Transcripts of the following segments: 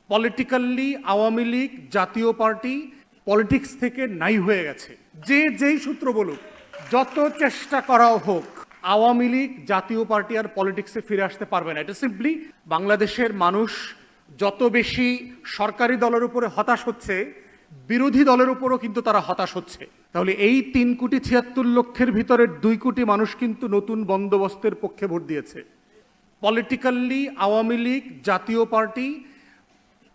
Politically Awami League জাতীয় party politics থেকে নাই হয়ে গেছে। যেই সূত্র বলুক, যত চেষ্টা করাও হোক, আওয়ামী লীগ জাতীয় পার্টি আর পলিটিক্সে ফিরে আসতে পারবে না। এটা সিম্পলি বাংলাদেশের মানুষ যত বেশি সরকারি দলের উপরে হতাশ হচ্ছে, বিরোধী দলের উপরও কিন্তু তারা হতাশ হচ্ছে। তাহলে এই 3,76,00,000 ভিতরে 2 কোটি মানুষ কিন্তু নতুন বন্দোবস্তের পক্ষে ভোট দিয়েছে। পলিটিক্যালি আওয়ামী লীগ জাতীয় পার্টি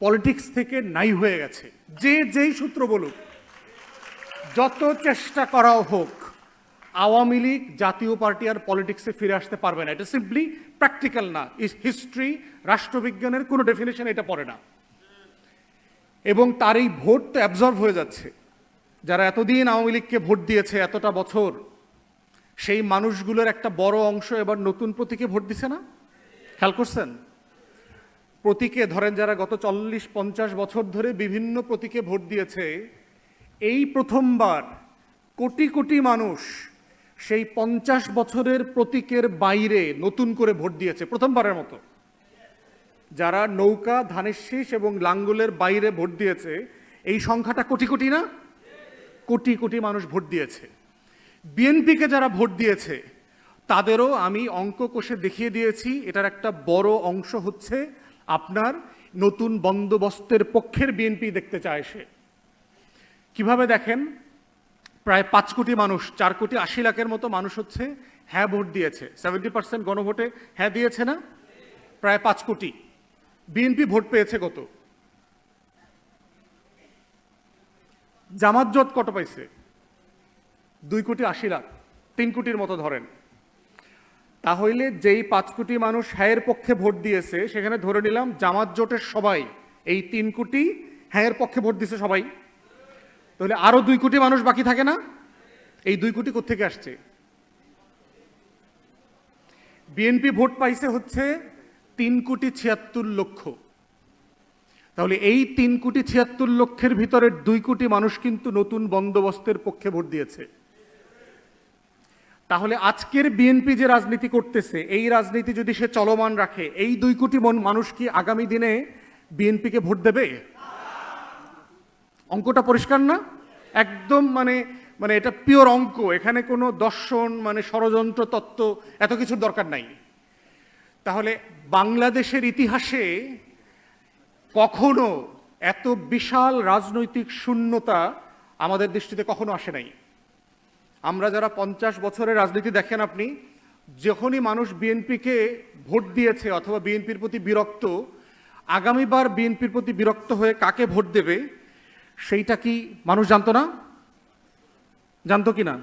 পলিটিক্স থেকে নাই হয়ে গেছে। যেই সূত্র বলুক, যত চেষ্টা করাও হোক, আওয়ামী লীগ জাতীয় পার্টি আর পলিটিক্সে ফিরে আসতে পারবে না। এটা সিম্পলি প্র্যাকটিক্যাল না, হিস্ট্রি রাষ্ট্রবিজ্ঞানের কোনো ডেফিনেশন এটা পড়ে না। এবং তার এই ভোট তো অ্যাবজর্ভ হয়ে যাচ্ছে। যারা এতদিন আওয়ামী লীগকে ভোট দিয়েছে এতটা বছর, সেই মানুষগুলোর একটা বড় অংশ এবার নতুন প্রতীকে ভোট দিছে না? খেয়াল করছেন? প্রতীকে ধরেন যারা গত 40-50 বছর ধরে বিভিন্ন প্রতীকে ভোট দিয়েছে, এই প্রথমবার কোটি কোটি মানুষ সেই 50 বছরের প্রতীকের বাইরে নতুন করে ভোট দিয়েছে প্রথমবারের মতো। যারা নৌকা, ধানের শীষ এবং লাঙ্গলের বাইরে ভোট দিয়েছে, এই সংখ্যাটা কোটি কোটি না? কোটি কোটি মানুষ ভোট দিয়েছে। বিএনপিকে যারা ভোট দিয়েছে তাদেরও আমি অঙ্ক কষে দেখিয়ে দিয়েছি, এটার একটা বড় অংশ হচ্ছে আপনার নতুন বন্দোবস্তের পক্ষের বিএনপি দেখতে চায় সে। কিভাবে দেখেন? প্রায় 5 কোটি মানুষ, 4,80,00,000 মতো মানুষ হচ্ছে হ্যাঁ ভোট দিয়েছে। 70% গণভোটে হ্যাঁ দিয়েছে না? প্রায় 5 কোটি। বিএনপি ভোট পেয়েছে কত? জামাত জোট কত পাইছে? 2,80,00,000, 3 কোটির মতো ধরেন। তাহলে যেই 5 কোটি মানুষ হ্যাঁয়ের পক্ষে ভোট দিয়েছে, সেখানে ধরে নিলাম জামাত জোটের সবাই এই 3 কোটি হ্যাঁয়ের পক্ষে ভোট দিয়েছে সবাই। তাহলে আরো 2 কোটি মানুষ বাকি থাকে না? এই 2 কোটি কোত্থেকে আসছে? বিএনপি ভোট পাইছে হচ্ছে 3,76,00,000। তাহলে এই 3,76,00,000 ভিতরে 2 কোটি মানুষ কিন্তু নতুন বন্দোবস্তের পক্ষে ভোট দিয়েছে। তাহলে আজকের বিএনপি যে রাজনীতি করতেছে, এই রাজনীতি যদি সে চলমান রাখে, এই 2 কোটি মানুষ কি আগামী দিনে বিএনপিকে ভোট দেবে? অঙ্কটা পরিষ্কার না? একদম মানে এটা পিওর অঙ্ক। এখানে কোনো দর্শন ষড়যন্ত্র তত্ত্ব এত কিছুর দরকার নাই। তাহলে বাংলাদেশের ইতিহাসে কখনো এত বিশাল রাজনৈতিক শূন্যতা আমাদের দৃষ্টিতে কখনো আসে নাই। আমরা যারা 50 বছরের রাজনীতি দেখেন, আপনি যখনই মানুষ বিএনপিকে ভোট দিয়েছে অথবা বিএনপির প্রতি বিরক্ত, আগামীবার বিএনপির প্রতি বিরক্ত হয়ে কাকে ভোট দেবে সেইটা কি মানুষ জানতো না? জানতো কি না?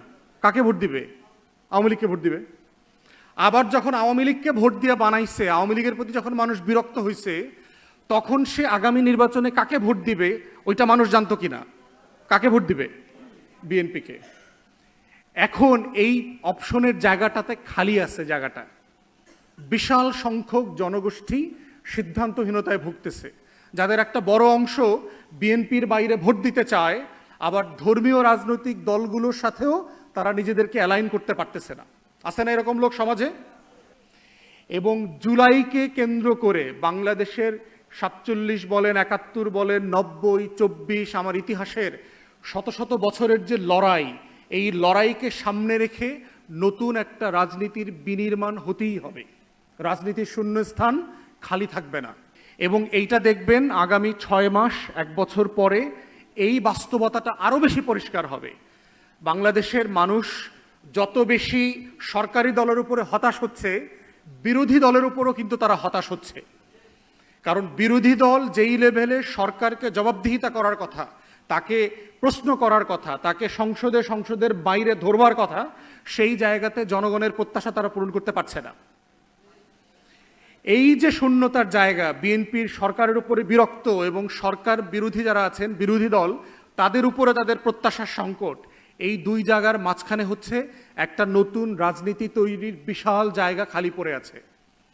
কাকে ভোট দিবে? আওয়ামী লীগকে ভোট দিবে। আবার যখন আওয়ামী লীগকে ভোট দিয়ে বানাইছে, আওয়ামী লীগের প্রতি যখন মানুষ বিরক্ত হয়েছে, তখন সে আগামী নির্বাচনে কাকে ভোট দিবে ওইটা মানুষ জানতো কি না? কাকে ভোট দিবে? বিএনপিকে। এখন এই অপশনের জায়গাটাতে খালি আছে জায়গাটা। বিশাল সংখ্যক জনগোষ্ঠী সিদ্ধান্তহীনতায় ভুগতেছে, যাদের একটা বড় অংশ বিএনপির বাইরে ভোট দিতে চায়, আবার ধর্মীয় রাজনৈতিক দলগুলোর সাথেও তারা নিজেদেরকে অ্যালাইন করতে পারতেছে না। আছে না এরকম লোক সমাজে? এবং জুলাইকে কেন্দ্র করে বাংলাদেশের 47 বলেন, 71 বলেন, 90, 24 আমার ইতিহাসের শত শত বছরের যে লড়াই, এই লড়াইকে সামনে রেখে নতুন একটা রাজনীতির বিনির্মাণ হতেই হবে। রাজনীতির শূন্যস্থান খালি থাকবে না। এবং এইটা দেখবেন আগামী 6 মাস 1 বছর পরে এই বাস্তবতাটা আরো বেশি পরিষ্কার হবে। বাংলাদেশের মানুষ যত বেশি সরকারি দলের উপরে হতাশ হচ্ছে, বিরোধী দলের উপরও কিন্তু তারা হতাশ হচ্ছে। কারণ বিরোধী দল যেই লেভেলে সরকারকে জবাবদিহিতা করার কথা, তাকে প্রশ্ন করার কথা, তাকে সংসদের বাইরে ধরবার কথা, সেই জায়গাতে জনগণের প্রত্যাশা তারা পূরণ করতে পারছে না। এই যে শূন্যতার জায়গা, বিএনপির সরকারের উপরে বিরক্ত এবং সরকার বিরোধী যারা আছেন, বিরোধী দল, তাদের উপরে তাদের প্রত্যাশার সংকট, এই 2 জায়গার মাঝখানে হচ্ছে একটা নতুন রাজনীতি তৈরির বিশাল জায়গা খালি পড়ে আছে।